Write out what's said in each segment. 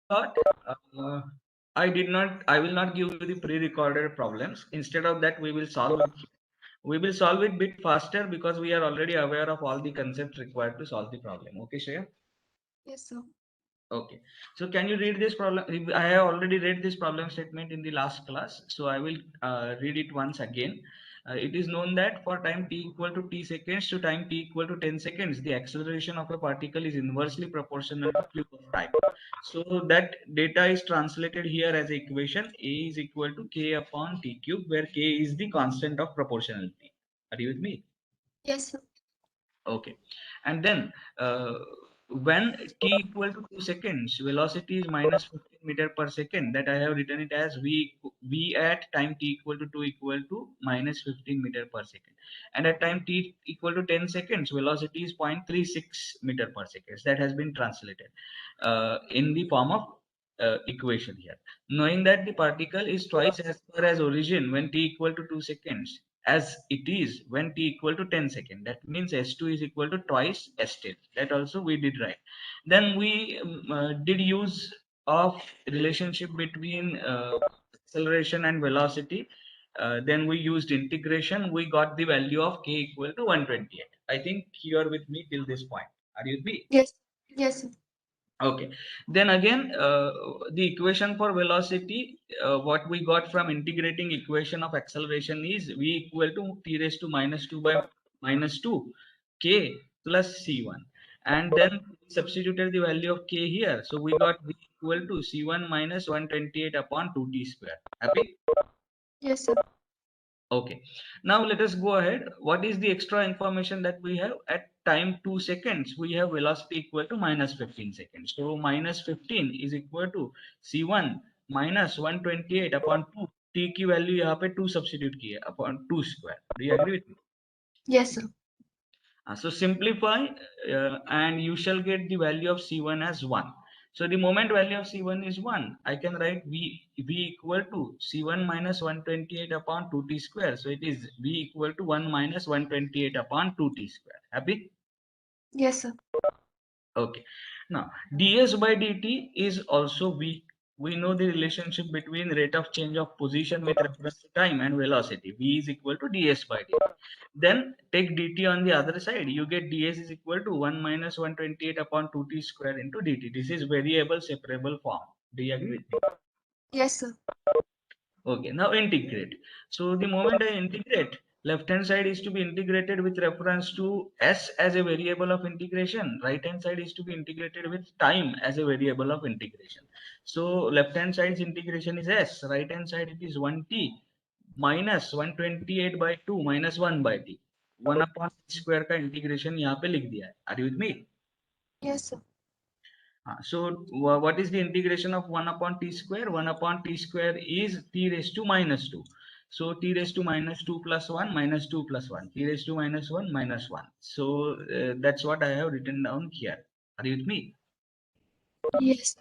thought I will not give you the pre-recorded problems. Instead of that, we will solve it bit faster because we are already aware of all the concepts required to solve the problem. Okay, Shreya? Yes, sir. Okay. So can you read this problem? I have already read this problem statement in the last class. So I will read it once again. It is known that for time t equal to t seconds to time t equal to 10 seconds, the acceleration of a particle is inversely proportional to cube of time. So that data is translated here as equation A is equal to k upon t cube, where k is the constant of proportionality. Are you with me? Yes, sir. Okay. And then when t equal to 2 seconds, velocity is minus 15 meter per second. That I have written it as v at time t equal to 2 equal to minus 15 meter per second. And at time t equal to 10 seconds, velocity is 0.36 meter per second. That has been translated in the form of equation here. Knowing that the particle is twice as far as origin when t equal to 2 seconds as it is when t equal to 10 seconds. That means s2 is equal to twice s10. That also we did right. Then we did use of relationship between acceleration and velocity. Then we used integration. We got the value of k equal to 128. I think you are with me till this point. Are you with me? Yes. Yes, sir. Okay, then again, the equation for velocity, what we got from integrating equation of acceleration is v equal to t raised to minus 2 by minus 2 k plus c1. And then we substituted the value of k here. So we got v equal to c1 minus 128 upon 2t square. Happy? Yes, sir. Okay, now let us go ahead. What is the extra information that we have? At time 2 seconds, we have velocity equal to minus 15 seconds. So minus 15 is equal to C1 minus 128 upon 2. T की value यहाँ पे 2 substitute की है upon 2 square. Do you agree with me? Yes, sir. So simplify and you shall get the value of C1 as 1. So the moment value of C1 is 1, I can write V equal to C1 minus 128 upon 2t square. So it is V equal to 1 minus 128 upon 2t square. Happy? Yes, sir. Okay. Now, ds by dt is also v. We know the relationship between rate of change of position with reference to time and velocity. V is equal to ds by dt. Then take dt on the other side. You get ds is equal to 1 minus 128 upon 2t square into dt. This is variable separable form. Do you agree with me? Yes, sir. Okay, now integrate. So the moment I integrate, left hand side is to be integrated with reference to s as a variable of integration. Right hand side is to be integrated with time as a variable of integration. So left hand side's integration is s, right hand side it is 1t minus 128 by 2 minus 1 by t. 1 upon t square का integration यहाँ पे लिख दिया है. Are you with me? Yes, sir. So what is the integration of 1 upon t square? 1 upon t square is t raised to minus 2. So t raised to minus 2 plus 1 minus 2 plus 1. T raised to minus 1 minus 1. So that's what I have written down here. Are you with me? Yes.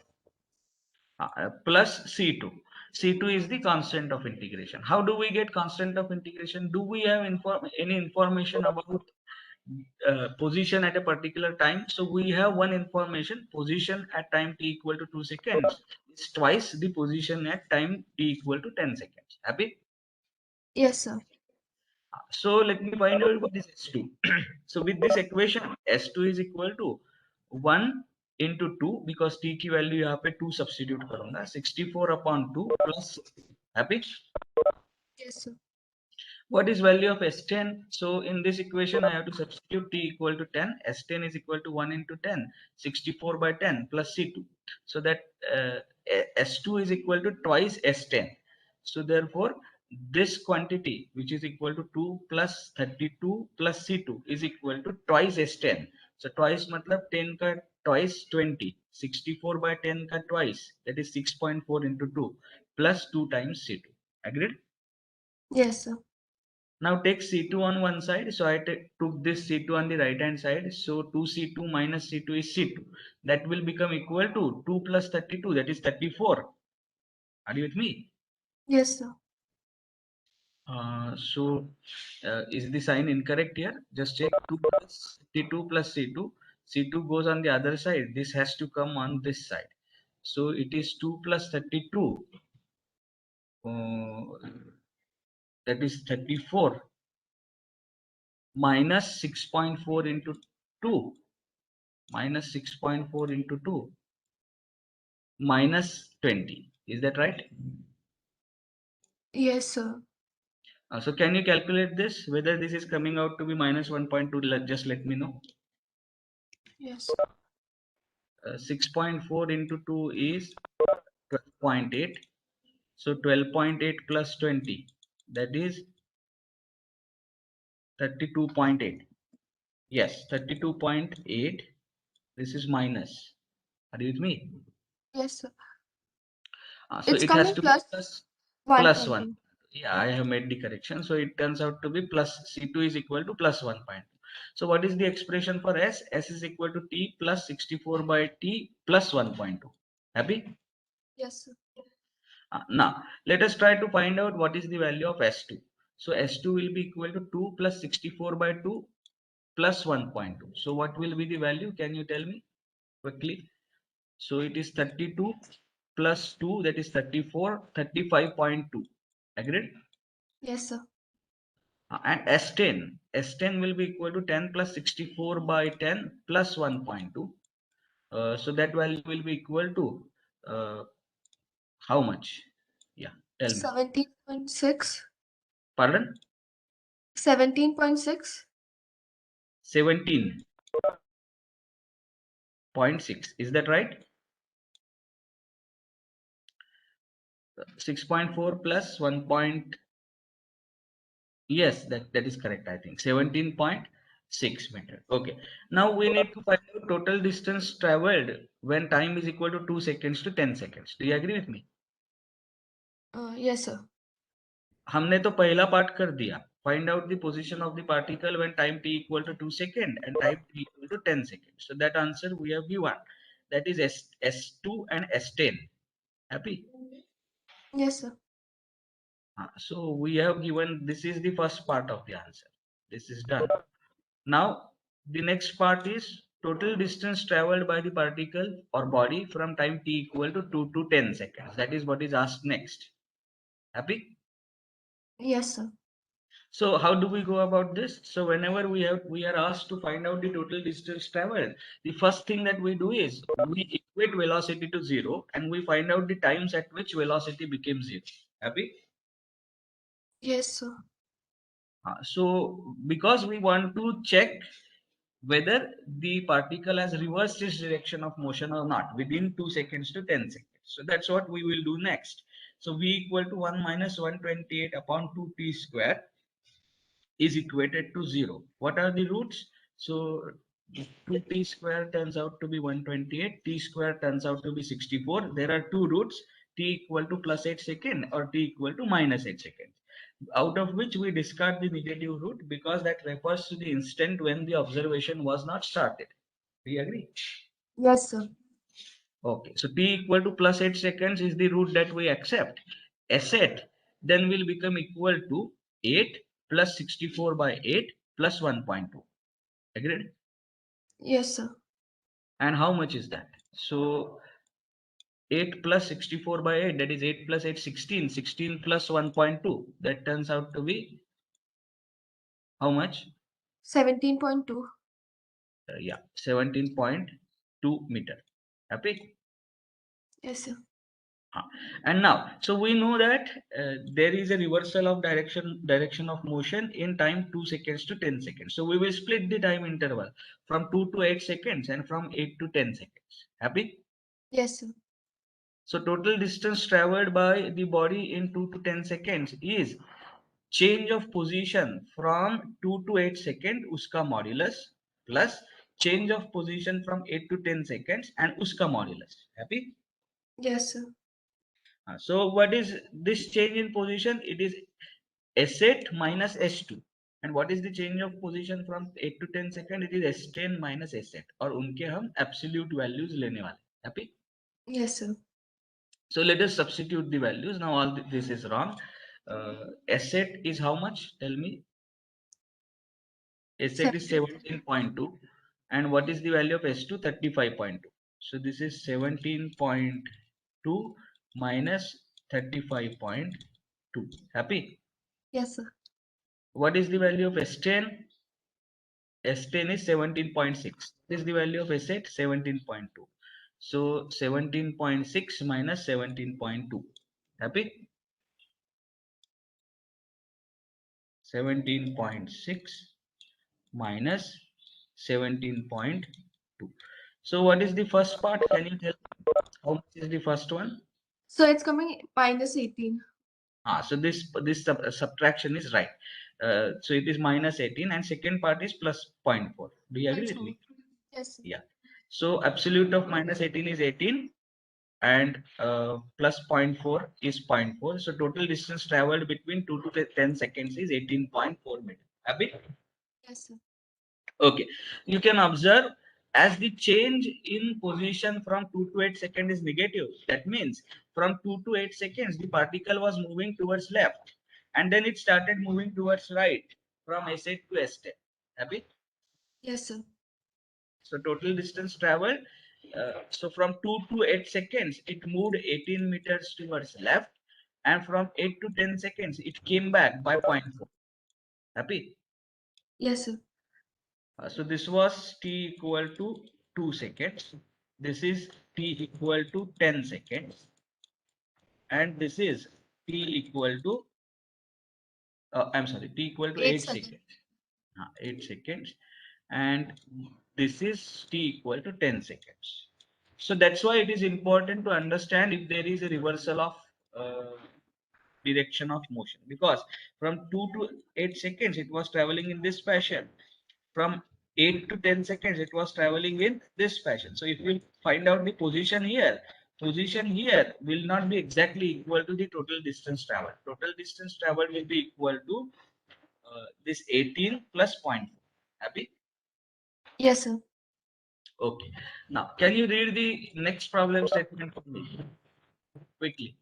Plus C2. C2 is the constant of integration. How do we get constant of integration? Do we have any information about position at a particular time? So we have one information: position at time t equal to 2 seconds is twice the position at time t equal to 10 seconds. Happy? Yes, sir. So let me find out what is S2. So with this equation, S2 is equal to 1 into 2, because t की value यहाँ पे 2 substitute करूंगा, 64 upon 2 plus 60. Happy? Yes, sir. What is value of S10? So in this equation, I have to substitute t equal to 10. S10 is equal to 1 into 10, 64 by 10 plus C2. So that S2 is equal to twice S10. So therefore, this quantity, which is equal to 2 plus 32 plus C2, is equal to twice S10. So twice matlab 10 ka twice 20. 64 by 10 ka twice, that is 6.4 into 2 plus 2 times C2. Agreed? Yes, sir. Now take C2 on one side. So I took this C2 on the right hand side. So 2C2 minus C2 is C2. That will become equal to 2 plus 32. That is 34. Are you with me? Yes, sir. Is the sign incorrect here? Just check 2 plus C2 plus C2. C2 goes on the other side. This has to come on this side. So it is 2 plus 32. Uh, that is 34 minus 6.4 into 2 minus 6.4 into 2 minus 20. Is that right? Yes, sir. So can you calculate this? Whether this is coming out to be minus 1.2, just let me know. Yes. 6.4 into 2 is 12.8. So 12.8 plus 20, that is 32.8. Yes, 32.8. This is minus. Are you with me? Yes, sir. So It's it has coming to be plus plus 1. 1.2. Yeah, I have made the correction. So it turns out to be plus C2 is equal to plus 1.2. So what is the expression for S? S is equal to T plus 64 by T plus 1.2. Happy? Yes, sir. Now, let us try to find out what is the value of S2. So S2 will be equal to 2 plus 64 by 2 plus 1.2. So what will be the value? Can you tell me quickly? So it is 32 plus 2, that is 34, 35.2. Agreed? Yes, sir. And S10 will be equal to 10 plus 64 by 10 plus 1.2. So that value will be equal to uh, how much? Yeah, tell me. 17.6. Pardon? 17.6. 17.6. Is that right? 6.4 plus 1 point. Yes, that is correct, I think. 17.6 meter. Okay. Now we need to find out total distance traveled when time is equal to 2 seconds to 10 seconds. Do you agree with me? Yes, sir. हमने तो पहला part कर दिया. Find out the position of the particle when time t equal to 2 second and time t equal to 10 seconds. So that answer we have given. That is S2 and S10. Happy? Yes, sir. So we have given, this is the first part of the answer. This is done. Now the next part is total distance traveled by the particle or body from time t equal to 2 to 10 seconds. That is what is asked next. Happy? Yes, sir. So how do we go about this? So whenever we are asked to find out the total distance traveled, the first thing that we do is we equate velocity to zero and we find out the times at which velocity became zero. Happy? Yes, sir. So because we want to check whether the particle has reversed its direction of motion or not within 2 seconds to 10 seconds. So that's what we will do next. So v equal to 1 minus 128 upon 2t square is equated to 0. What are the roots? So 2t square turns out to be 128, t square turns out to be 64. There are two roots, t equal to plus 8 second or t equal to minus 8 seconds. Out of which we discard the negative root because that refers to the instant when the observation was not started. Do you agree? Yes, sir. Okay, so t equal to plus 8 seconds is the root that we accept. Asset then will become equal to 8 plus 64 by 8 plus 1.2. Agreed? Yes, sir. And how much is that? So 8 plus 64 by 8, that is 8 plus 8, 16. 16 plus 1.2, that turns out to be how much? 17.2. Yeah, 17.2 meter. Happy? Yes, sir. Uh, And now, so we know that there is a reversal of direction of motion in time 2 seconds to 10 seconds. So we will split the time interval from 2 to 8 seconds and from 8 to 10 seconds. Happy? Yes, sir. So total distance traveled by the body in 2 to 10 seconds is change of position from 2 to 8 seconds uska modulus plus change of position from 8 to 10 seconds and uska modulus. Happy? Yes, sir. So what is this change in position? It is S8 minus S2. And what is the change of position from 8 to 10 second? It is S10 minus S8. और उनके हम absolute values लेने वाले. Happy? Yes, sir. So let us substitute the values. Now all this is wrong. S8 is how much? Tell me. S8 is 17. 17.2. And what is the value of S2? 35.2. So this is 17.2 minus 35.2. Happy? Yes, sir. What is the value of S10? S10 is 17.6. What is the value of S8? 17.2. So 17.6 minus 17.2. Happy? 17.6 minus 17.2. So what is the first part? Can you tell how much is the first one? So it's coming -18. So this subtraction is right. So it is minus 18 and second part is plus zero point 0.4. Do you agree with me? Yes, sir. Yeah. So absolute of minus 18 is 18 and plus zero point 0.4 is zero point 0.4. So total distance traveled between 2 to 10 seconds is 18.4 meters. Happy? Yes, sir. Okay, you can observe as the change in position from 2 to 8 seconds is negative. That means from 2 to 8 seconds, the particle was moving towards left and then it started moving towards right from S8 to S10. Happy? Yes, sir. So total distance traveled. So from 2 to 8 seconds, it moved 18 meters towards left and from 8 to 10 seconds, it came back by zero point 0.4. Happy? Yes, sir. So this was t equal to 2 seconds. This is t equal to 10 seconds. And this is t equal to, I'm sorry, t equal to 8 8 seconds. seconds. 8 seconds. And this is t equal to 10 seconds. So that's why it is important to understand if there is a reversal of uh, direction of motion, because from 2 to 8 seconds it was traveling in this fashion, from 8 to 10 seconds it was traveling in this fashion. So if you find out the position here will not be exactly equal to the total distance traveled. Total distance traveled will be equal to this 18 plus zero point 0.4. Happy? Yes, sir. Okay, now can you read the next problem statement for me quickly?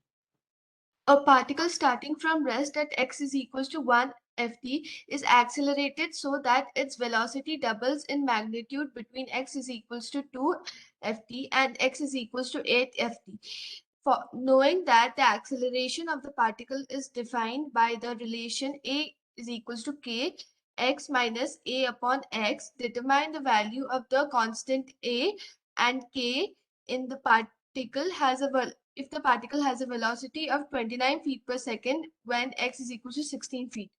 A particle starting from rest at x is equals to 1 ft is accelerated so that its velocity doubles in magnitude between x is equals to 2 ft and x is equals to 8 ft. For knowing that the acceleration of the particle is defined by the relation a is equals to k x minus a upon x, determine the value of the constant a and k in the particle has a if the particle has a velocity of 29 feet per second when x is equal to 16 feet.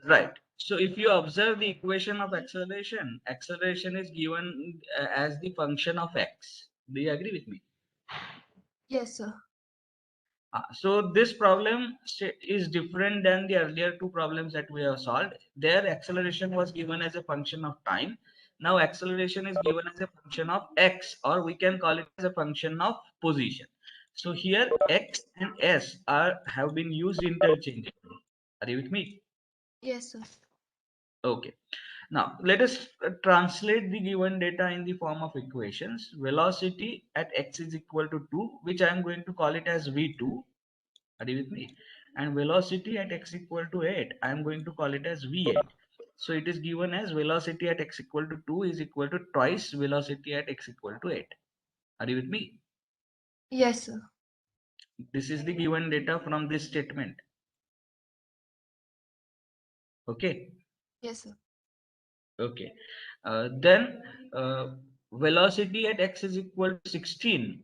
Right. So if you observe the equation of acceleration, acceleration is given as the function of x. Do you agree with me? Yes, sir. So this problem is different than the earlier two problems that we have solved. There acceleration was given as a function of time. Now acceleration is given as a function of x, or we can call it as a function of position. So here x and s are have been used interchangeably. Are you with me? Yes, sir. Okay. Now, let us translate the given data in the form of equations. Velocity at x is equal to 2, which I am going to call it as v2. Are you with me? And velocity at x equal to 8, I am going to call it as v8. So it is given as velocity at x equal to 2 is equal to twice velocity at x equal to 8. Are you with me? Yes, sir. This is the given data from this statement. Okay. Yes, sir. Okay. Then velocity at x is equal to 16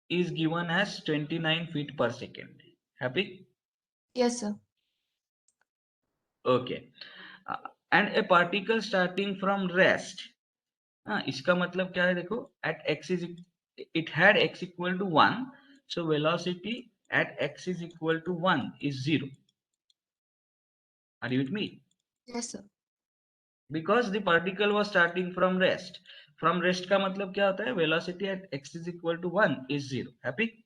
is given as 29 feet per second. Happy? Yes, sir. Okay. Uh, and a particle starting from rest. इसका मतलब क्या है देखो, at x is it had x equal to 1, so velocity at x is equal to 1 is 0. Are you with me? Yes, sir. Because the particle was starting from rest. From rest का मतलब क्या होता है? Velocity at x is equal to 1 is 0. Happy?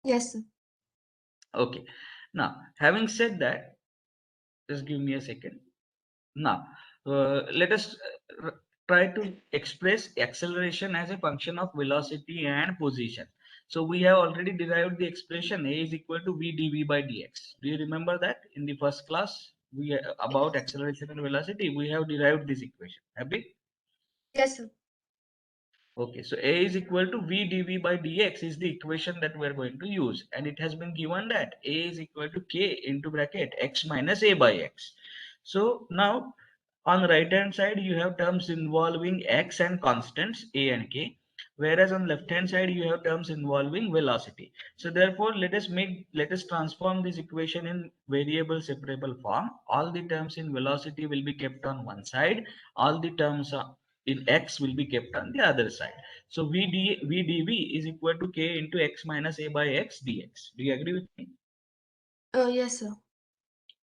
Yes, sir. Okay. Now having said that, just give me a second. Now, let us try to express acceleration as a function of velocity and position. So we have already derived the expression a is equal to v dv by dx. Do you remember that in the first class we about acceleration and velocity we have derived this equation? Happy? Yes, sir. Okay, so A is equal to V dV by dx is the equation that we are going to use, and it has been given that A is equal to K into bracket x minus A by x. So now on the right hand side you have terms involving x and constants A and K, whereas on left hand side you have terms involving velocity. So therefore let us transform this equation in variable separable form. All the terms in velocity will be kept on one side, all the terms in x will be kept on the other side. So vdv is equal to k into x minus a by x dx. Do you agree with me? Yes, sir.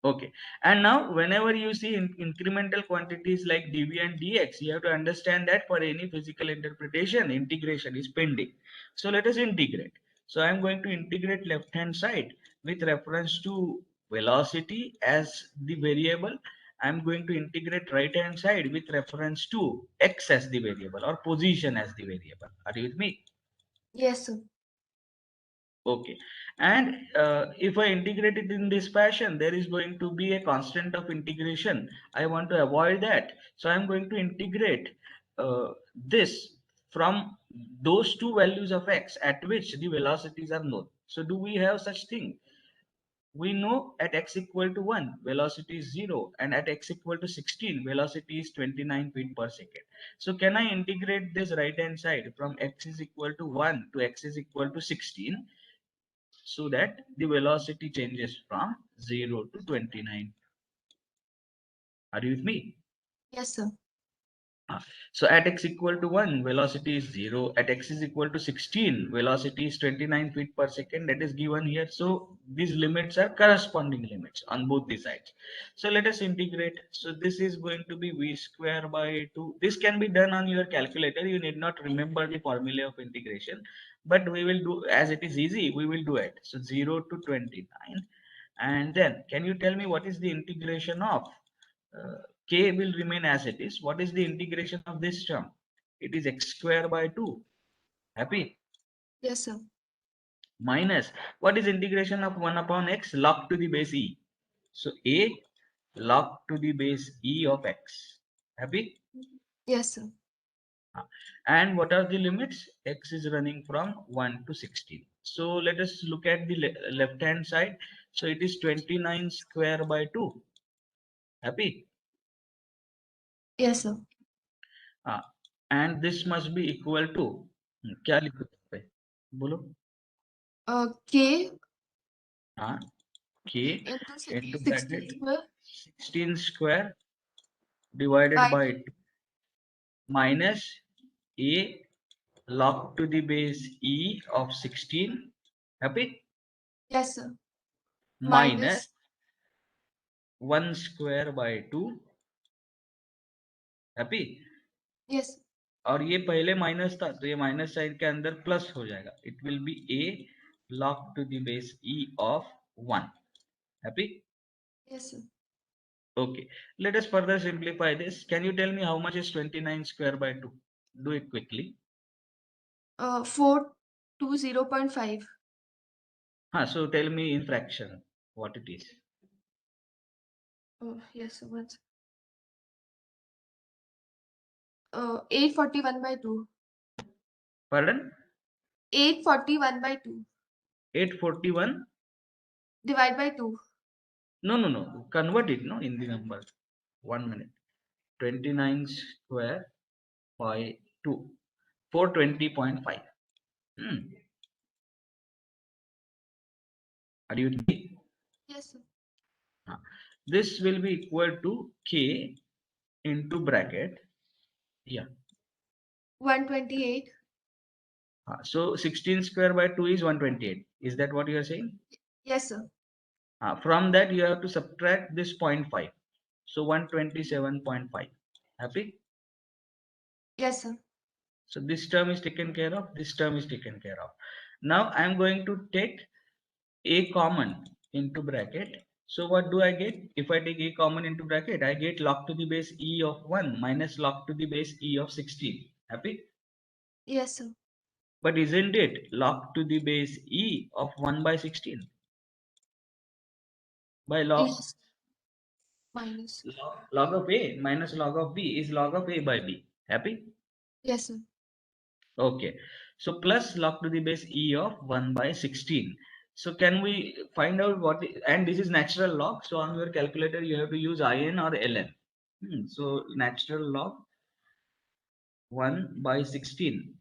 Okay. And now whenever you see incremental quantities like dv and dx, you have to understand that for any physical interpretation, integration is pending. So let us integrate. So I am going to integrate left hand side with reference to velocity as the variable. I am going to integrate right hand side with reference to x as the variable or position as the variable. Are you with me? Yes, sir. Okay, and if I integrate it in this fashion, there is going to be a constant of integration. I want to avoid that. So I'm going to integrate this from those two values of x at which the velocities are known. So do we have such thing? We know at x equal to 1, velocity is 0, and at x equal to 16, velocity is 29 feet per second. So can I integrate this right hand side from x is equal to 1 to x is equal to 16? So that the velocity changes from 0 to 29. Are you with me? Yes, sir. Ah, so at x equal to 1, velocity is 0. At x is equal to 16, velocity is 29 feet per second. That is given here. So these limits are corresponding limits on both the sides. So let us integrate. So this is going to be v square by 2. This can be done on your calculator. You need not remember the formula of integration. But we will do, as it is easy, we will do it. So 0 to 29. And then can you tell me what is the integration of uh, k will remain as it is. What is the integration of this term? It is x square by 2. Happy? Yes, sir. Minus, what is integration of 1 upon x log to the base e? So a log to the base e of x. Happy? Yes, sir. And what are the limits? X is running from 1 to 16. So let us look at the left hand side. So it is 29 square by 2. Happy? Yes, sir. हाँ, and this must be equal to क्या लिखो पे बोलो K हाँ k into into 16 bracket square 16 square divided by by 2 minus a log to the base e of 16 happy yes, sir. minus Minus 1 square by 2 happy yes, और ये पहले minus था तो ये माइनस साइन के अंदर प्लस हो जाएगा it will be a log to the base e of 1 happy. yes, sir. Okay, let us further simplify this. Can you tell me how much is 29 square by 2? Do it quickly. 420.5. So tell me in fraction what it is. Oh, yes, sir. Once. 841 by 2. Pardon? 841 by 2. 841? Divide by 2. No, no, no. Convert it, no, in the number. 1 minute. 29 square by 2. 420.5. Hmm. Are you with me? Yes, sir. Huh. This will be equal to K into bracket. Yeah. 128. So 16 square by 2 is 128. Is that what you are saying? Yes, sir. From that you have to subtract this zero point 0.5. So 127.5. Happy? Yes, sir. So this term is taken care of. This term is taken care of. Now I am going to take a common into bracket. So what do I get? If I take a common into bracket, I get log to the base e of 1 minus log to the base e of 16. Happy? Yes, sir. But isn't it log to the base e of 1 by 16? By log Yes. Minus. log of a minus log of b is log of a by b. Happy? Yes, sir. Okay. So plus log to the base e of 1 by 16. So can we find out what, and this is natural log. So on your calculator, you have to use in or ln. So natural log 1 by 16.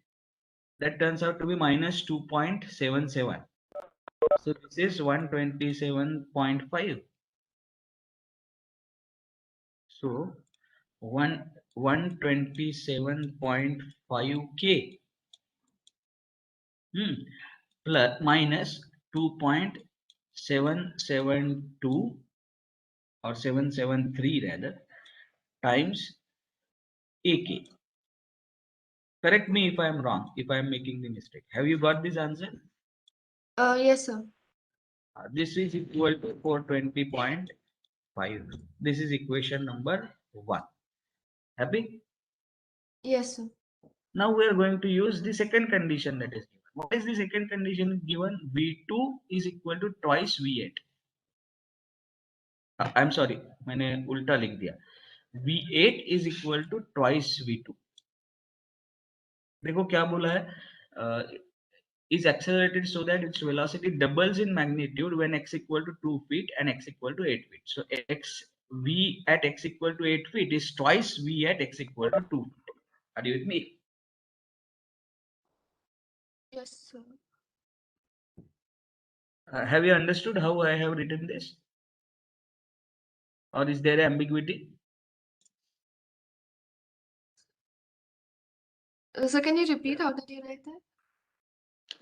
That turns out to be minus 2.77. So this is 127.5. So 127.5K, plus minus 2.772 or 773 rather times AK. Correct me if I am wrong, if I am making the mistake. Have you got this answer? Yes, sir. This is equal to 420.5. This is equation number 1. Happy? Yes, sir. Now we are going to use the second condition that is given. What is the second condition given? V2 is equal to twice V8. I'm sorry, मैंने उल्टा लिख दिया. V8 is equal to twice V2. देखो क्या बोला है? Is accelerated so that its velocity doubles in magnitude when x equal to 2 feet and x equal to 8 feet. So v at x equal to 8 feet is twice v at x equal to 2 feet. Are you with me? Yes, sir. Have you understood how I have written this? Or is there ambiguity? So can you repeat how did you write that?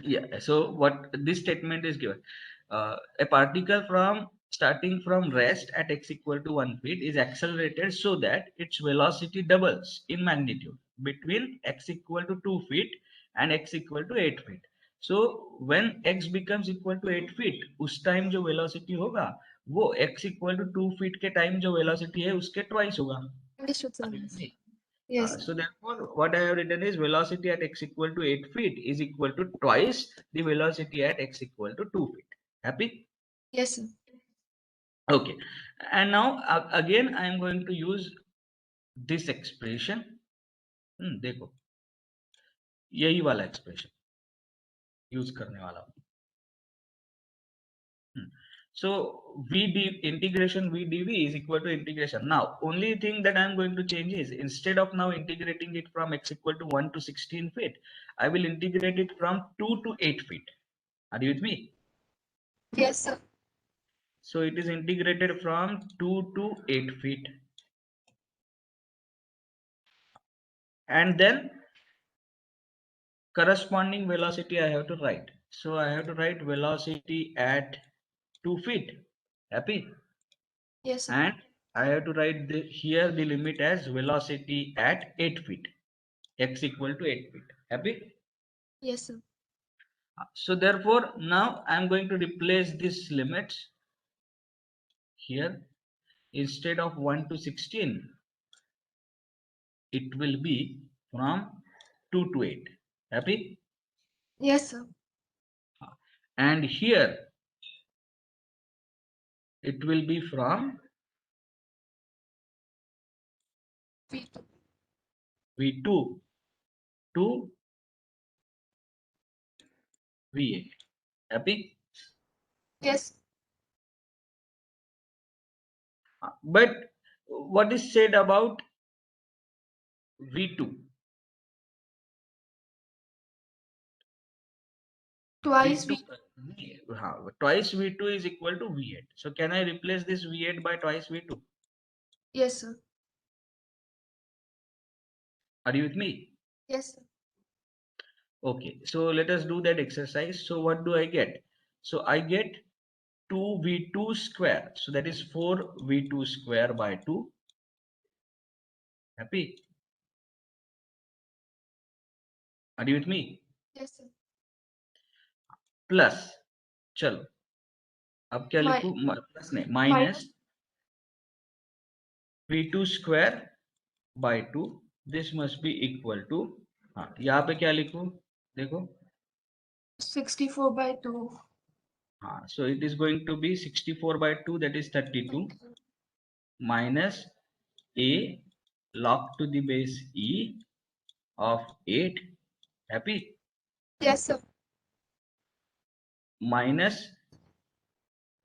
Yeah. So what this statement is given, a particle from starting from rest at x equal to 1 feet is accelerated so that its velocity doubles in magnitude between x equal to 2 feet and x equal to 8 feet. So when x becomes equal to 8 feet, उस time जो velocity होगा वो x equal to 2 feet के time जो velocity है उसके twice होगा. Understood, sir. Are you with me? Yes, sir. So therefore, what I have written is velocity at x equal to 8 feet is equal to twice the velocity at x equal to 2 feet. Happy? Yes, sir. Okay. And now again, I am going to use this expression. देखो यही वाला expression use करने वाला हूँ. So integration v dv is equal to integration. Now, only thing that I am going to change is instead of now integrating it from x equal to 1 to 16 feet, I will integrate it from 2 to 8 feet. Are you with me? Yes, sir. So it is integrated from 2 to 8 feet. And then corresponding velocity I have to write. So I have to write velocity at 2 feet. Happy? Yes, sir. And I have to write here the limit as velocity at 8 feet. X equal to 8 feet. Happy? Yes, sir. So therefore, now I am going to replace this limits here. Instead of 1 to 16, it will be from 2 to 8. Happy? Yes, sir. And here it will be from V2. V2 to V8. Happy? Yes. But what is said about V2? Twice V2 V2. twice V2 is equal to V8. So can I replace this V8 by twice V2? Yes, sir. Are you with me? Yes, sir. Okay, so let us do that exercise. So what do I get? So I get 2V2 square. So that is 4V2 square by 2. Happy? Are you with me? Yes, sir. Plus, चलो अब क्या My लिखूं? Plus नहीं, minus minus V2 square by 2. This must be equal to, हाँ यहाँ पे क्या लिखूं? देखो, 64 by 2. हाँ, so it is going to be 64 by 2, that is 32, minus a log to the base e of 8. Happy? Yes, sir. Minus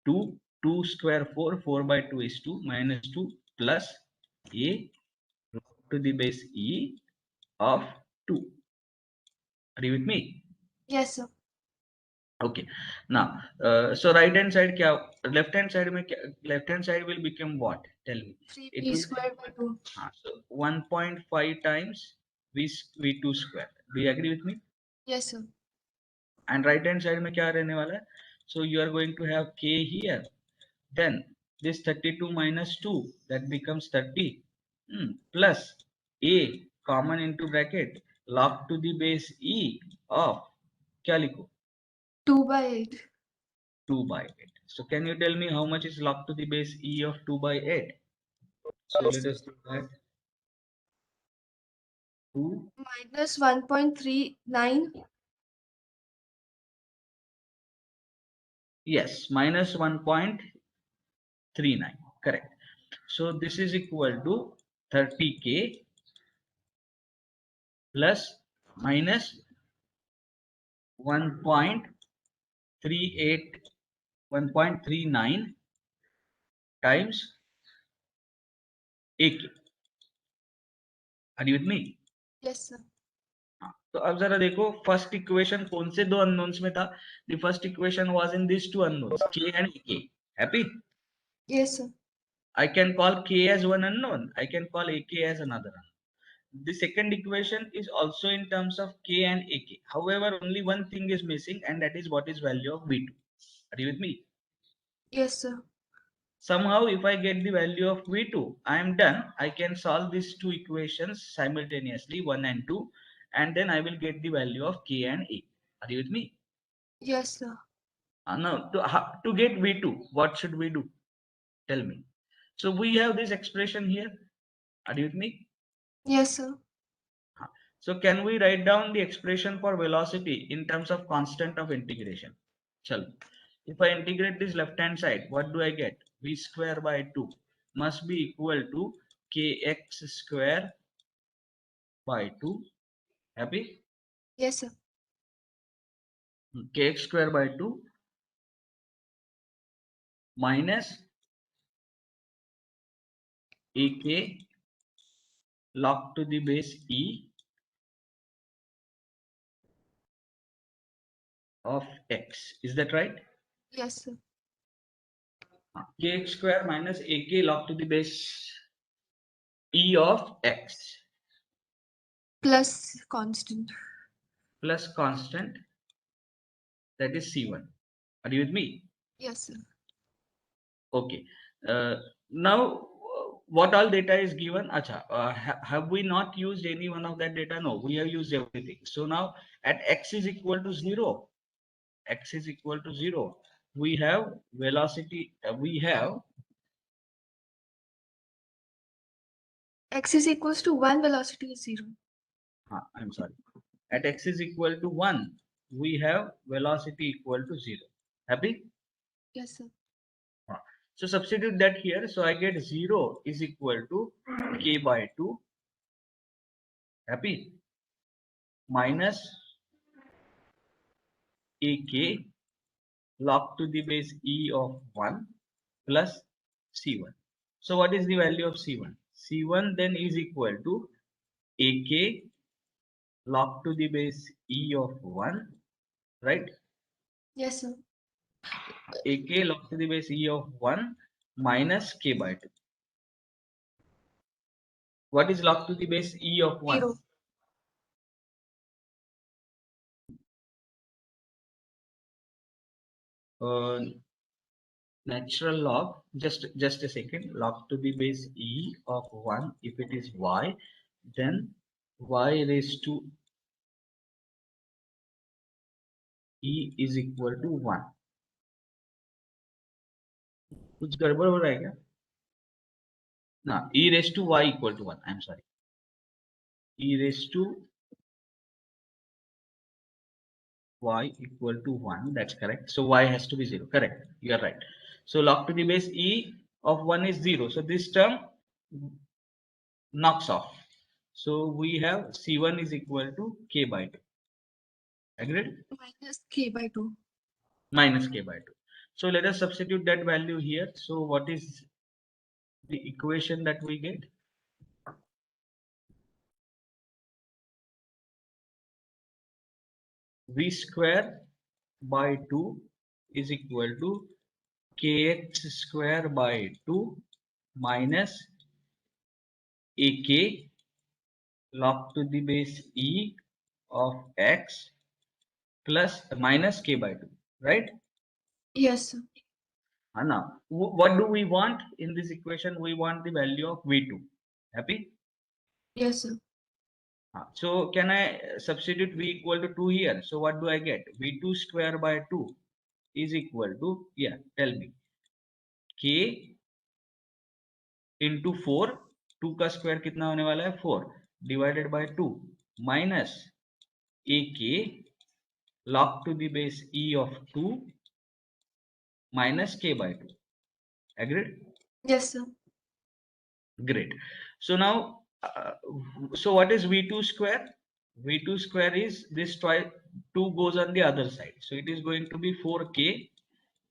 2. 2 square 4. 4 by 2 is 2. Minus 2 plus a to the base e of 2. Are you with me? Yes, sir. Okay. Now, so right hand side क्या left hand side में left hand side will become what? Tell me. It 3p will squared by 2. so 1.5 times v2 square. Do you agree with me? Yes, sir. And right hand side में क्या रहने वाला है? So you are going to have k here. Then this 32 minus 2 that becomes 30 plus a common into bracket log to the base e of क्या लिखो? 2 by 8. 2 by 8. So can you tell me how much is log to the base e of 2 by 8? So let us do that. 2. Minus 1.39. Yes, minus 1.39. Correct. So this is equal to 30k plus minus 1.38 1.39 times ak. Are you with me? Yes, sir. हाँ, तो अब जरा देखो first equation कौन से दो unknowns में था. The first equation was in this two unknowns k and ak. Happy? Yes, sir. I can call k as one unknown, I can call ak as another unknown. The second equation is also in terms of k and ak. However, only one thing is missing, and that is what is value of v2. Are you with me? Yes, sir. Somehow if I get the value of v2, I am done. I can solve these two equations simultaneously, 1 and 2, and then I will get the value of k and a. Are you with me? Yes, sir. Now to get v2, what should we do? Tell me. So we have this expression here. Are you with me? Yes, sir. So can we write down the expression for velocity in terms of constant of integration? Chalo. If I integrate this left hand side, what do I get? V square by 2 must be equal to kx square by 2. Happy? Yes, sir. Kx square by 2 minus ak log to the base e of x. Is that right? Yes, sir. Kx square minus ak log to the base e of x Plus constant. plus constant, that is c1. Are you with me? Yes, sir. Okay. Now, what all data is given? Acha, have we not used any one of that data? No, we have used everything. So now at x is equal to 0, x is equal to 0, we have velocity, we have, X is equals to 1, velocity is 0. I'm sorry, at x is equal to 1, we have velocity equal to 0. Happy? Yes, sir. So substitute that here. So I get 0 is equal to k by 2. Happy? Minus ak log to the base e of 1 plus c1. So what is the value of c1? C1 then is equal to ak log to the base e of 1, right? Yes, sir. Ak log to the base e of 1 minus k by 2. What is log to the base e of 1? 0. Uh, Natural log, just a second, log to the base e of 1, if it is y, then y raised to e is equal to 1. कुछ गड़बड़ हो रहा है क्या? ना, e raised to y equal to 1. I'm sorry. E raised to y equal to 1. That's correct. So y has to be 0. Correct. You are right. So log to the base e of 1 is 0. So this term knocks off. So we have C1 is equal to K by 2. Agreed? Minus K by 2. Minus K by 2. So let us substitute that value here. So what is the equation that we get? V square by 2 is equal to kx square by 2 minus ak log to the base e of x plus minus k by 2, right? Yes, sir. And now, what do we want in this equation? We want the value of v2. Happy? Yes, sir. So can I substitute v equal to 2 here? So what do I get? v2 square by 2 is equal to, yeah, tell me, k into 4, 2 का square कितना होने वाला है 4 divided by 2 minus ए के log to the base e of 2 minus k by 2. Agreed? Yes, sir. Great. So now, so what is v2 square? V2 square is this twice 2 goes on the other side. So it is going to be 4k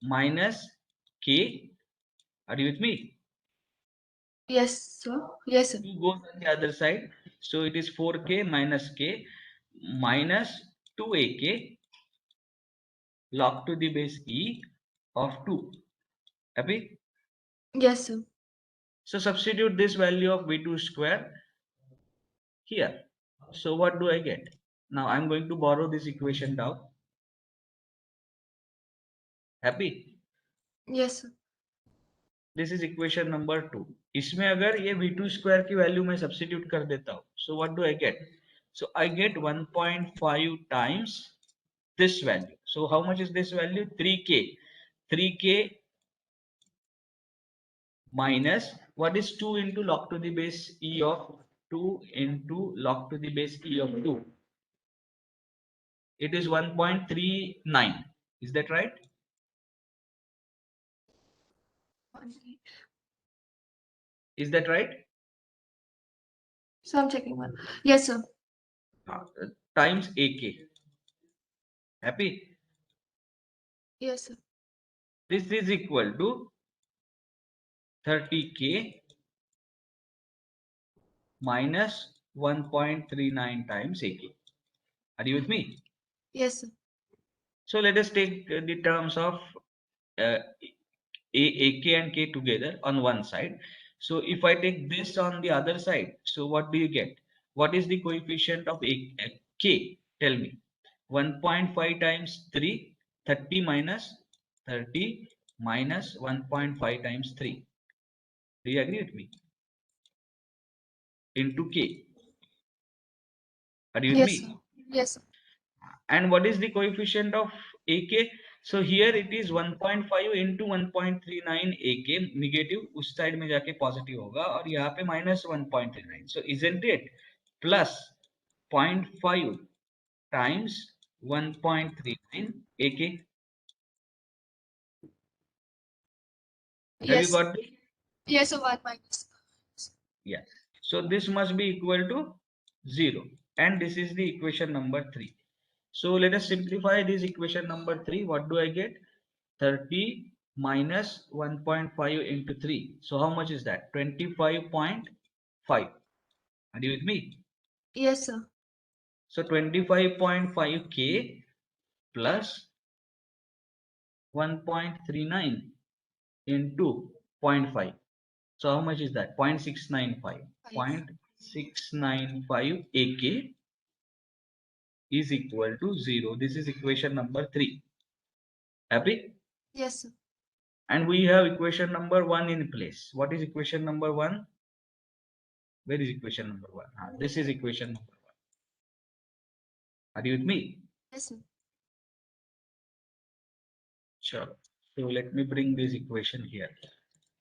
minus k. Are you with me? Yes, sir. Yes, sir. 2 goes on the other side. So it is 4k minus k minus 2ak log to the base e of 2. Happy? Yes, sir. So substitute this value of v2 square here. So what do I get? Now I'm going to borrow this equation down. Happy? Yes, sir. This is equation number 2. इसमें अगर ये v2 square की value मैं substitute कर देता हूँ, so what do I get? So I get 1.5 times this value. So how much is this value? 3k. 3k minus what is 2 into log to the base e of 2 into log to the base e of 2. It is 1.39. Is that right? Is that right? So I'm checking one. Yes, sir. Uh, Times AK. Happy? Yes, sir. This is equal to 30k minus 1.39 times AK. Are you with me? Yes, sir. So let us take the terms of uh, AK and K together on one side. So if I take this on the other side, so what do you get? What is the coefficient of K? Tell me. 1.5 times 3, 30 minus 30 minus 1.5 times 3. Do you agree with me? Into K. Are you with Yes, sir. me? Yes, sir. And what is the coefficient of AK? So here it is 1.5 into 1.39 AK negative, उस side में जाके positive होगा और यहाँ पे minus 1.39. So isn't it plus 0.5 times 1.39 AK? Have you Yes. got this? Yes, sir. One minus. Yeah. So this must be equal to 0, and this is the equation number 3. So let us simplify this equation number 3. What do I get? 30 minus 1.5 into 3. So how much is that? 25.5. Are you with me? Yes, sir. So 25.5k plus 1.39 into zero point 0.5. So how much is that? 0.695. 0.695 AK is equal to 0. This is equation number 3. Happy? Yes, sir. And we have equation number 1 in place. What is equation number 1? Where is equation number 1? This is equation number 1. Are you with me? Yes, sir. Sure. So let me bring this equation here.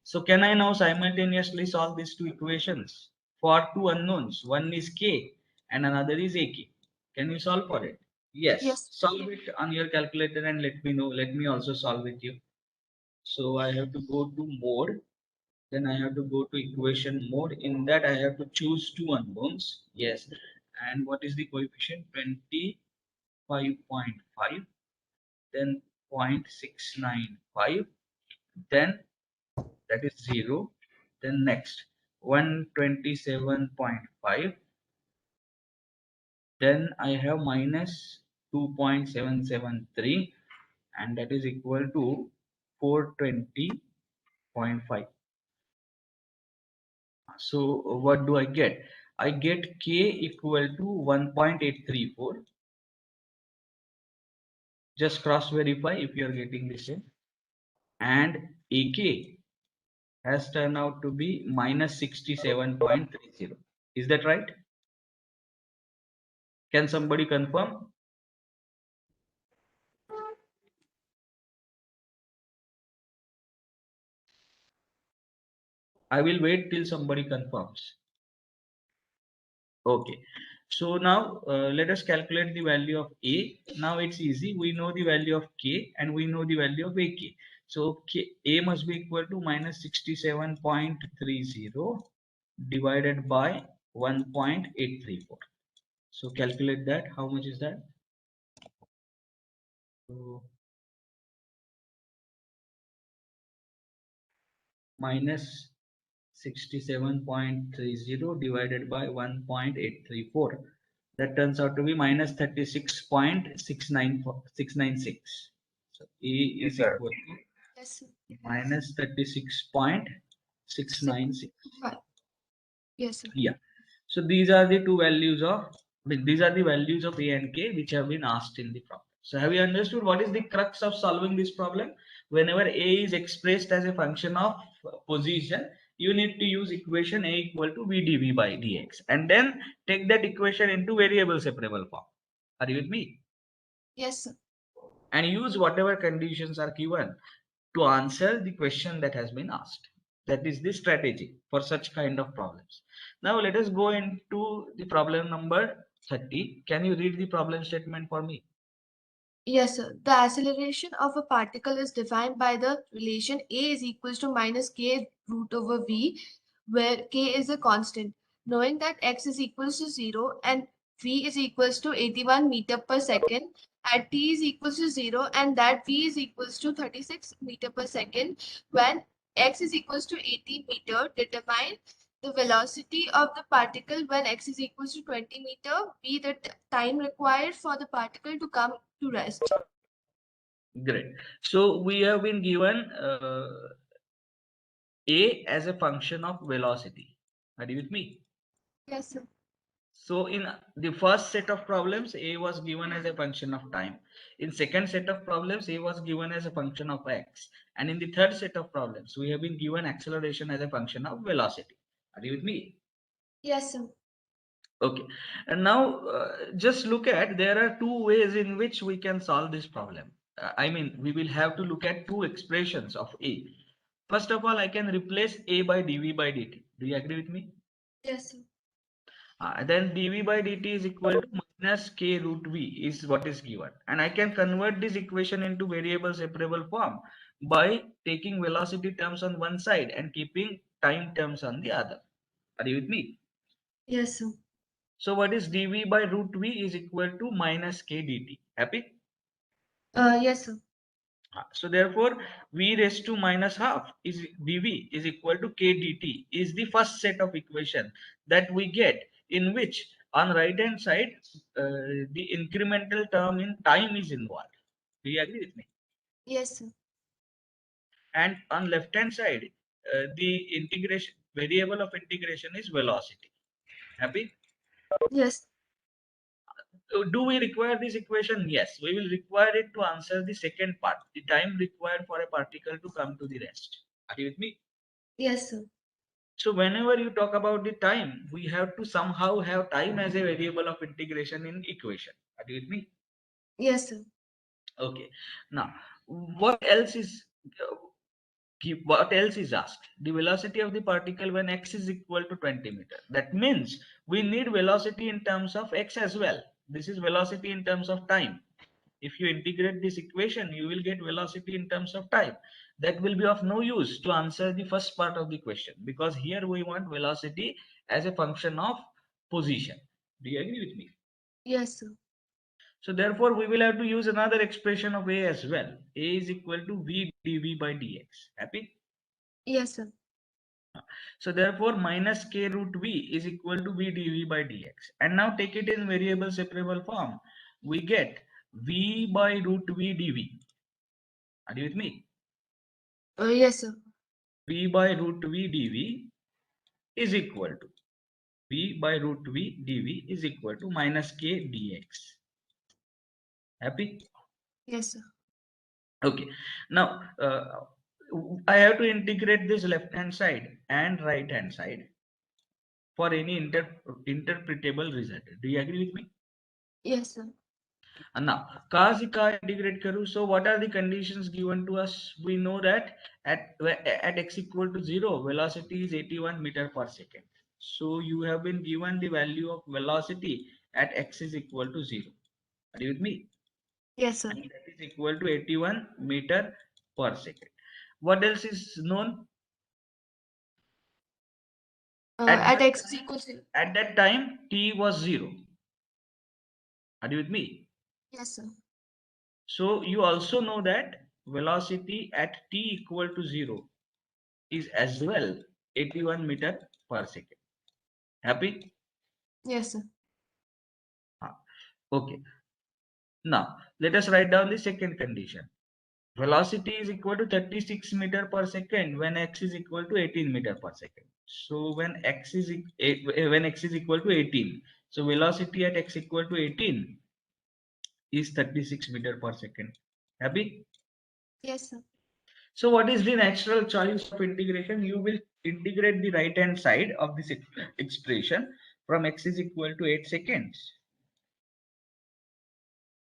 So can I now simultaneously solve these two equations for two unknowns? One is k and another is ak. Can you solve for it? Yes. Yes. Solve it on your calculator and let me know. Let me also solve with you. So I have to go to mode Then I have to go to equation mode. In that I have to choose two unknowns. Yes. And what is the coefficient? 25.5, then 0.695, then that is 0. Then next 127.5, then I have minus 2.773, and that is equal to 420.5. So what do I get? I get K equal to 1.834. Just cross verify if you are getting the same. And AK has turned out to be minus 67.30. Is that right? Can somebody confirm? I will wait till somebody confirms. Okay. So now let us calculate the value of A. Now it's easy. We know the value of K and we know the value of AK. So A must be equal to minus 67.30 divided by 1.834. So calculate that. How much is that? So minus 67.30 divided by 1.834. That turns out to be minus 36.696. So A Yes, is sir. equal to Yes, sir. minus 36.696. Fine. Yes, sir. Yeah. So these are the two values of, these are the values of A and K which have been asked in the problem. So have you understood what is the crux of solving this problem? Whenever A is expressed as a function of position, you need to use equation A equal to V dV by dx and then take that equation into variable separable form. Are you with me? Yes, sir. And use whatever conditions are given to answer the question that has been asked. That is the strategy for such kind of problems. Now let us go into the problem number 30. Can you read the problem statement for me? Yes, sir. The acceleration of a particle is defined by the relation A is equals to minus k root over v, where k is a constant. Knowing that x is equals to 0 and v is equals to 81 meter per second, and t is equals to 0 and that v is equals to 36 meter per second, when x is equals to 80 meter, determine the velocity of the particle when x is equals to 20 meter, v the time required for the particle to come to rest. Great. So we have been given A as a function of velocity. Are you with me? Yes, sir. So in the first set of problems, A was given as a function of time. In second set of problems, A was given as a function of x. And in the third set of problems, we have been given acceleration as a function of velocity. Are you with me? Yes, sir. Okay. And now just look at, there are two ways in which we can solve this problem. I mean, we will have to look at two expressions of A. First of all, I can replace A by dV by dt. Do you agree with me? Yes, sir. Then dv by dt is equal to minus k root v is what is given. And I can convert this equation into variable separable form by taking velocity terms on one side and keeping time terms on the other. Are you with me? Yes, sir. So what is dv by root v is equal to minus k dt. Happy? Yes, sir. So therefore, v raised to minus half is dv is equal to k dt is the first set of equation that we get, in which on right hand side the incremental term in time is involved. Do you agree with me? Yes, sir. And on left hand side, the integration variable of integration is velocity. Happy? Yes. Do we require this equation? Yes, we will require it to answer the second part, the time required for a particle to come to the rest. Are you with me? Yes, sir. So whenever you talk about the time, we have to somehow have time as a variable of integration in equation. Are you with me? Yes, sir. Okay. Now, what else is what else is asked? The velocity of the particle when x is equal to 20 meter. That means we need velocity in terms of x as well. This is velocity in terms of time. If you integrate this equation, you will get velocity in terms of time. That will be of no use to answer the first part of the question, because here we want velocity as a function of position. Do you agree with me? Yes, sir. So therefore, we will have to use another expression of A as well. A is equal to V dV by dx. Happy? Yes, sir. So therefore, minus k root V is equal to V dV by dx. And now take it in variable separable form. We get V by root V dV. Are you with me? Yes, sir. V by root V dV is equal to V by root V dV is equal to minus k dx. Happy? Yes, sir. Okay. Now, I have to integrate this left hand side and right hand side for any interpretable result. Do you agree with me? Yes, sir. And now, cos ka integrate karu. So, what are the conditions given to us? We know that at x equal to 0, velocity is 81 meter per second. So, you have been given the value of velocity at x is equal to 0. Are you with me? Yes, sir. And that is equal to 81 meter per second. What else is known? At At that x is time, equal to. at that time, t was 0. Are you with me? Yes, sir. So you also know that velocity at t equal to 0 is as well 81 meter per second. Happy? Yes, sir. Ah, okay. Now let us write down the second condition. Velocity is equal to 36 meter per second when x is equal to 18 meter per second. So when x is equal to 18, so velocity at x equal to 18 is 36 meter per second. Happy? Yes, sir. So what is the natural choice of integration? You will integrate the right hand side of this expression from x is equal to 8 seconds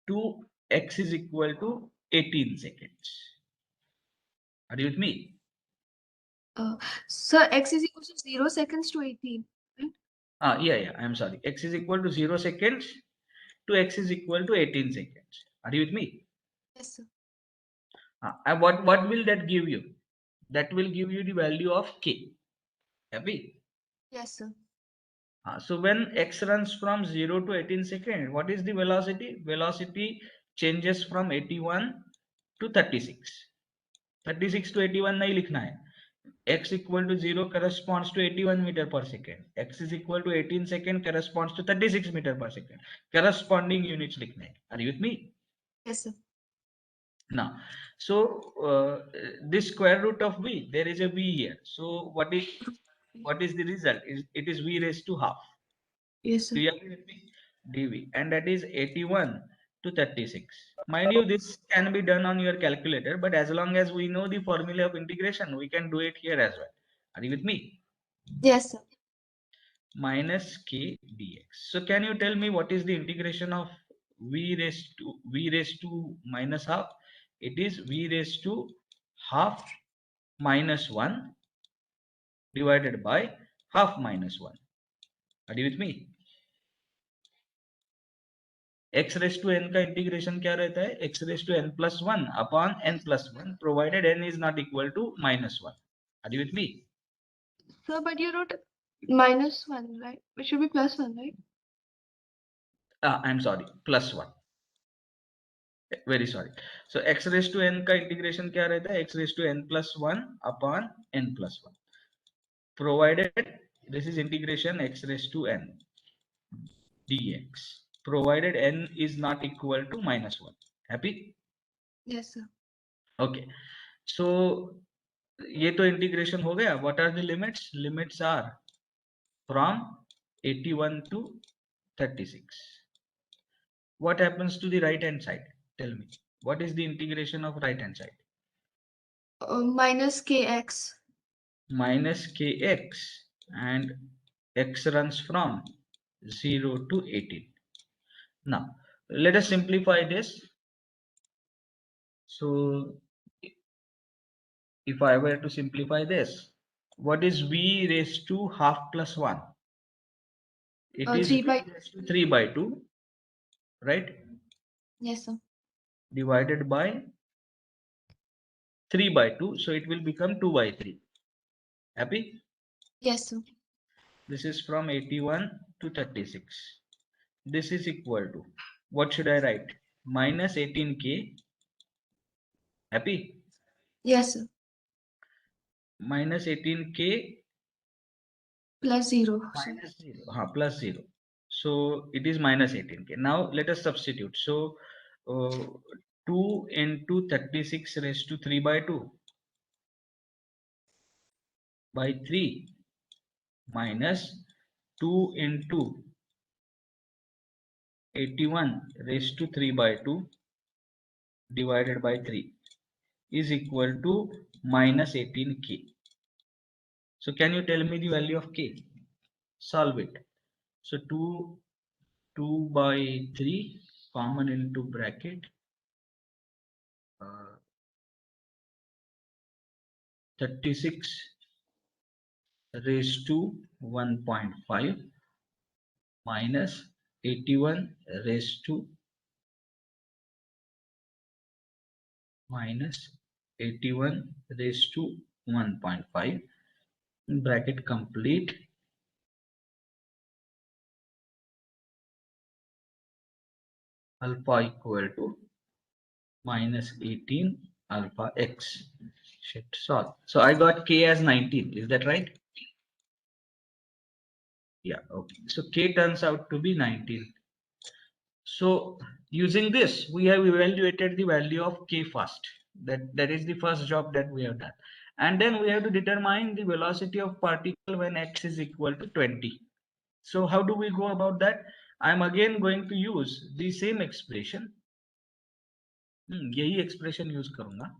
to x is equal to 18 seconds. Are you with me? Uh, Sir, x is equal to 0 seconds to 18, right? Yeah, I'm sorry. X is equal to 0 seconds to x is equal to 18 seconds. Are you with me? Yes, sir. And what will that give you? That will give you the value of k. Happy? Yes, sir. So when x runs from 0 to 18 seconds, what is the velocity? Velocity changes from 81 to 36. 36 to 81 नहीं लिखना है. X equal to 0 corresponds to 81 meter per second. X is equal to 18 second corresponds to 36 meter per second. Corresponding units लिखना है. Are you with me? Yes, sir. Now, so this square root of v, there is a v here. So what is the result? It is v raised to half. Yes, Do sir. you agree with me? dv, and that is 81 to 36. Mind you, this can be done on your calculator, but as long as we know the formula of integration, we can do it here as well. Are you with me? Yes, sir. Minus k dx. So can you tell me what is the integration of v raised to minus half? It is v raised to half minus 1 divided by half minus 1. Are you with me? x raised to n का integration क्या रहता है? x raised to n plus 1 upon n plus 1 provided n is not equal to minus 1. Are you with me? Sir, but you wrote -1, right? It should be +1, right? I'm sorry, plus 1. Very sorry. So x raised to n का integration क्या रहता है? x raised to n plus 1 upon n plus 1 provided this is integration x raised to n dx provided n is not equal to minus 1. Happy? Yes, sir. Okay. So ये तो integration हो गया. What are the limits? Limits are from 81 to 36. What happens to the right hand side? Tell me. What is the integration of right hand side? Minus kx. Minus kx, and x runs from 0 to 18. Now, let us simplify this. So, if I were to simplify this, what is v raised to half plus 1? It is 3 v by. raised to 3 by 2, right? Yes, sir. divided by 3 by 2. So it will become 2 by 3. Happy? Yes, sir. This is from 81 to 36. This is equal to, what should I write? Minus 18k. Happy? Yes, sir. Minus 18k Plus 0, sir. minus 0. Plus 0. So it is minus 18k. Now let us substitute. So uh, 2 into 36 raised to 3 by 2 by 3 minus 2 into 81 raised to 3 by 2 divided by 3 is equal to minus 18k. So can you tell me the value of k? Solve it. So 2 by 3 common into bracket, 36 raised to 1.5 minus 81 raised to minus 81 raised to 1.5, bracket complete, alpha equal to minus 18 alpha x. Shift solve. So I got k as 19. Is that right? Yeah. Okay. So k turns out to be 19. So using this, we have evaluated the value of k first. That is the first job that we have done. And then we have to determine the velocity of particle when x is equal to 20. So how do we go about that? I'm again going to use the same expression. यही expression use करूंगा.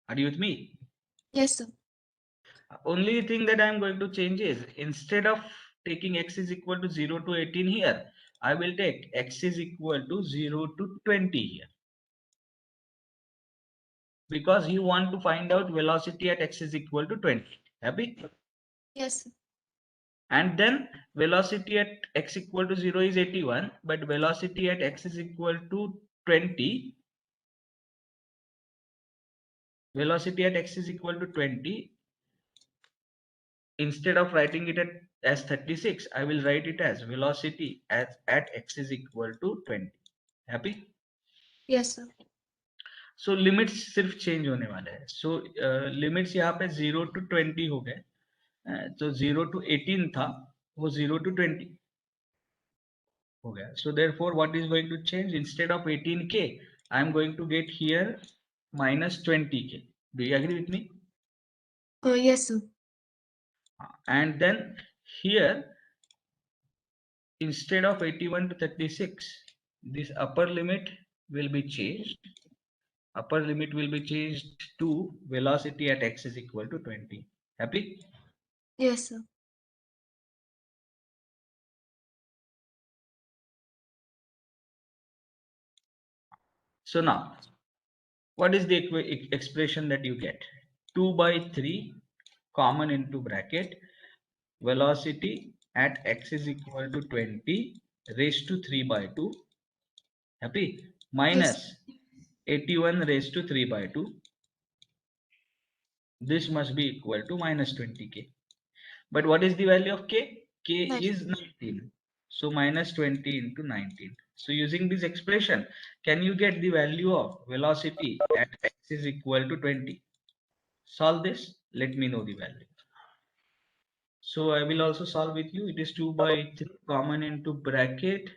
Are you with me? Yes, sir. Only thing that I'm going to change is, instead of taking x is equal to 0 to 18 here, I will take x is equal to 0 to 20 here, because you want to find out velocity at x is equal to 20. Happy? Yes, sir. And then velocity at x equal to 0 is 81, but velocity at x is equal to 20, velocity at x is equal to 20, instead of writing it as 36, I will write it as velocity at x is equal to 20. Happy? Yes, sir. So limits सिर्फ change होने वाले हैं. सो limits यहाँ पे 0 to 20 हो गए. तो 0 to 18 था, वो 0 to 20 हो गया. So therefore what is going to change? Instead of 18k, I am going to get here minus 20k. Do you agree with me? Yes, sir. And then here, instead of 81 to 36, this upper limit will be changed. Upper limit will be changed to velocity at x is equal to 20. Happy? Yes, sir. So now, what is the expression that you get? 2 by 3 common into bracket, velocity at x is equal to 20 raised to 3 by 2. Happy? Yes. Minus 81 raised to 3 by 2. This must be equal to minus 20k. But what is the value of k? K Nice. is 19. So minus 20 into 19. So using this expression, can you get the value of velocity at x is equal to 20? Solve this. Let me know the value. So I will also solve with you. It is 2 by 3 common into bracket.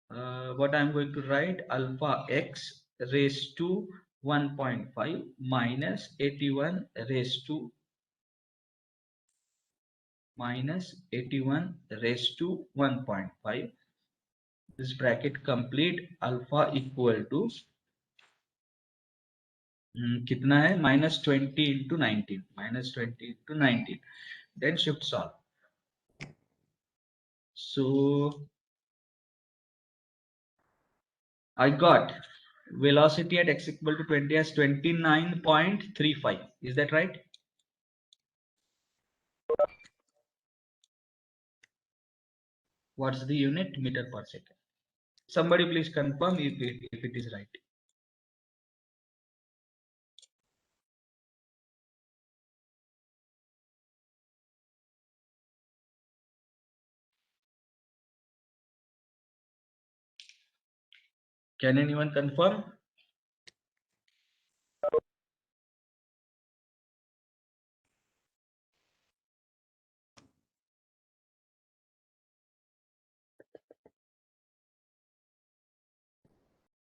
What I'm going to write, alpha x raised to 1.5 minus 81 raised to minus 81 raised to 1.5. This bracket complete, alpha equal to कितना है, minus 20 into 19, minus 20 into 19. Then shift solve. So I got velocity at x equal to 20 as 29.35. Is that right? What's the unit? Meter per second. Somebody please confirm if it is right. Can anyone confirm?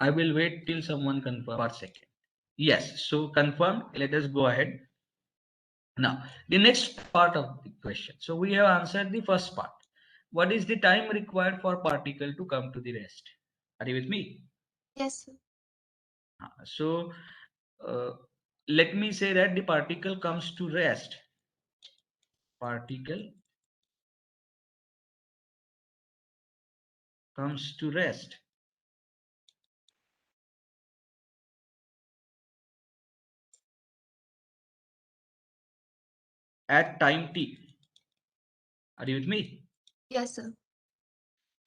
I will wait till someone confirm per second. Yes, so confirm. Let us go ahead. Now, the next part of the question. So we have answered the first part. What is the time required for particle to come to the rest? Are you with me? Yes, sir. So uh, let me say that the particle comes to rest. Particle comes to rest at time t. Are you with me? Yes, sir.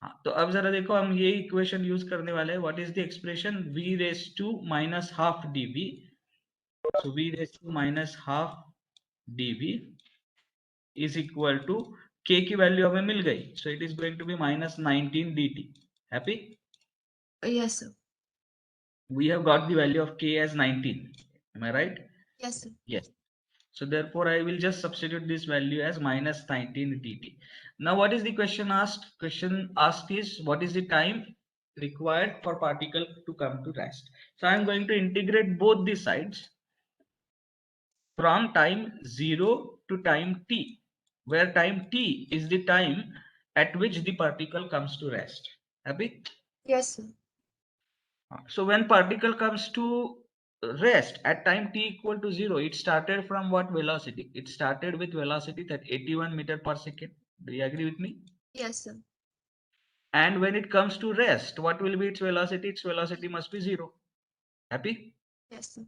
हाँ, तो अब जरा देखो हम ये equation use करने वाले हैं. What is the expression? v raise to minus half dv. So v raise to minus half dv is equal to k की वैल्यू हमें मिल गई. So it is going to be minus 19 dt. Happy? Yes, sir. We have got the value of k as 19. Am I right? Yes, sir. Yes. So therefore I will just substitute this value as minus 19 dt. Now what is the question asked? Question asked is what is the time required for particle to come to rest. So I am going to integrate both the sides from time 0 to time t, where time t is the time at which the particle comes to rest. Happy? Yes, sir. So when particle comes to rest at time t equal to 0, it started from what velocity? It started with velocity that 81 meter per second. Do you agree with me? Yes, sir. And when it comes to rest, what will be its velocity? Its velocity must be 0. Happy? Yes, sir.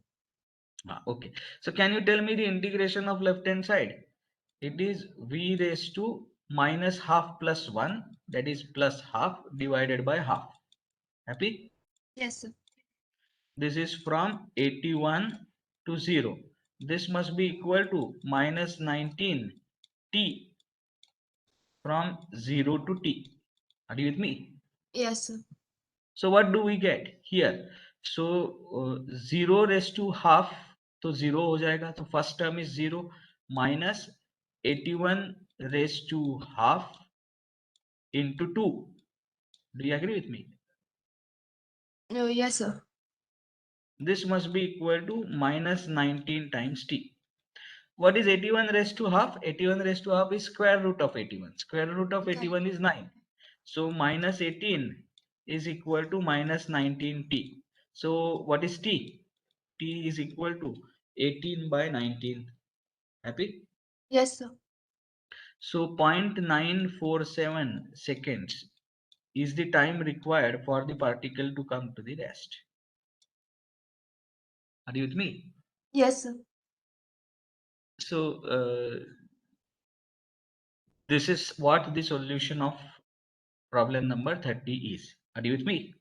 Okay. So can you tell me the integration of left hand side? It is v raised to minus half plus 1, that is plus half divided by half. Happy? Yes, sir. This is from 81 to 0. This must be equal to minus 19 t from 0 to t. Are you with me? Yes, sir. So what do we get here? So 0 raised to half, तो 0 हो जाएगा. तो first term is 0 minus 81 raised to half into 2. Do you agree with me? No, yes, sir. This must be equal to minus 19 times t. What is 81 raised to half? 81 raised to half is square root of 81. Square root of Okay. 81 is 9. So minus 18 is equal to minus 19t. So what is t? T is equal to 18 by 19. Happy? Yes, sir. So 0.947 seconds is the time required for the particle to come to the rest. Are you with me? Yes, sir. So this is what the solution of problem number 30 is. Are you with me?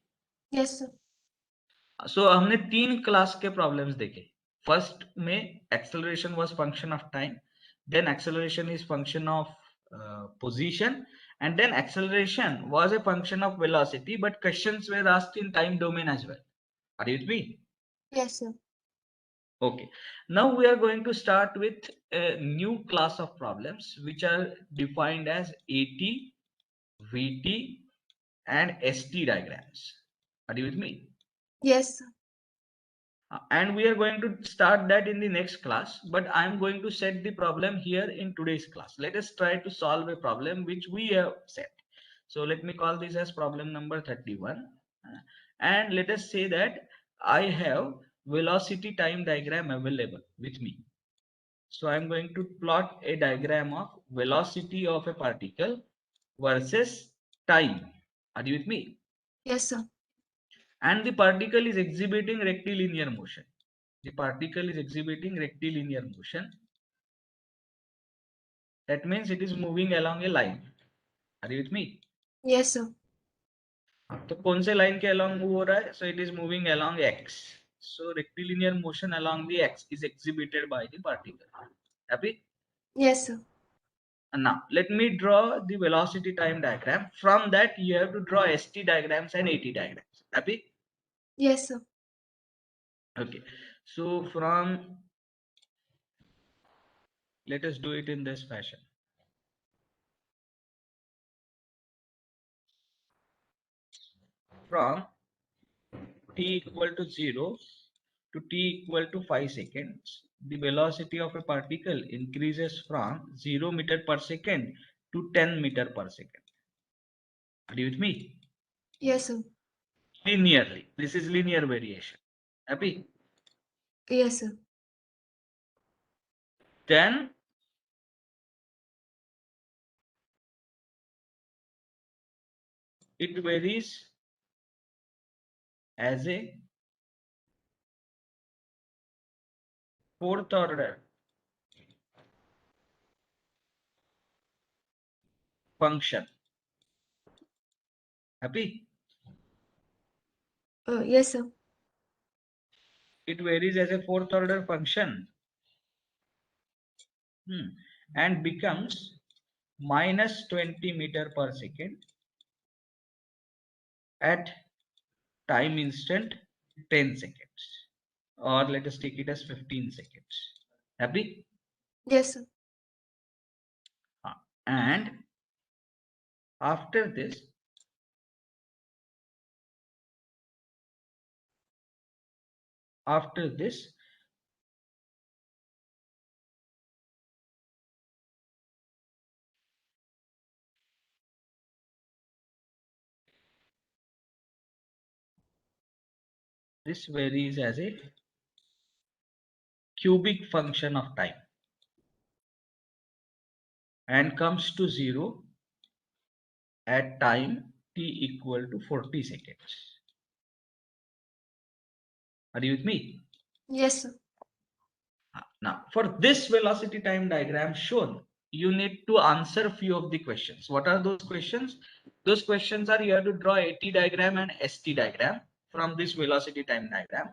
Yes, sir. So हमने 3 class के problems देखे. First में acceleration was function of time, then acceleration is function of position, and then acceleration was a function of velocity, but questions were asked in time domain as well. Are you with me? Yes, sir. Okay. Now we are going to start with a new class of problems which are defined as AT, VT, and ST diagrams. Are you with me? Yes, sir. And we are going to start that in the next class, but I am going to set the problem here in today's class. Let us try to solve a problem which we have set. So let me call this as problem number 31. And let us say that I have velocity time diagram available with me. So I am going to plot a diagram of velocity of a particle versus time. Are you with me? Yes, sir. And the particle is exhibiting rectilinear motion. The particle is exhibiting rectilinear motion. That means it is moving along a line. Are you with me? Yes, sir. तो कौन से line के along move हो रहा है? So it is moving along x. So rectilinear motion along the x is exhibited by the particle. Happy? Yes, sir. And now let me draw the velocity time diagram. From that you have to draw ST diagrams and AT diagrams. Happy? Yes, sir. Okay. So let us do it in this fashion. From t equal to 0 to t equal to 5 seconds, the velocity of a particle increases from 0 meter per second to 10 meter per second. Are you with me? Yes, sir. Linearly. This is linear variation. Happy? Yes, sir. Then it varies as a fourth order function. Happy? Yes, sir. It varies as a fourth order function, and becomes minus 20 meter per second at time instant 10 seconds, or let us take it as 15 seconds. Happy? Yes, sir. And after this this varies as a cubic function of time and comes to 0 at time t equal to 40 seconds. Are you with me? Yes, sir. Now, for this velocity time diagram shown, you need to answer few of the questions. What are those questions? Those questions are, you have to draw AT diagram and ST diagram from this velocity time diagram.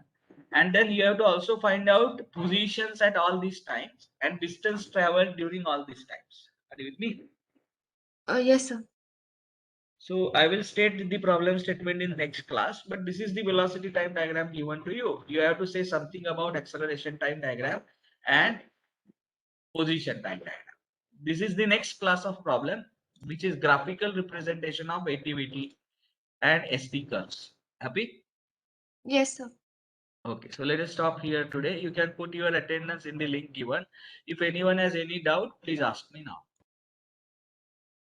And then you have to also find out positions at all these times and distance traveled during all these times. Are you with me? Yes, sir. So I will state the problem statement in next class, but this is the velocity time diagram given to you. You have to say something about acceleration time diagram and position time diagram. This is the next class of problem, which is graphical representation of ATVT and ST curves. Happy? Yes, sir. Okay, so let us stop here today. You can put your attendance in the link given. If anyone has any doubt, please ask me now.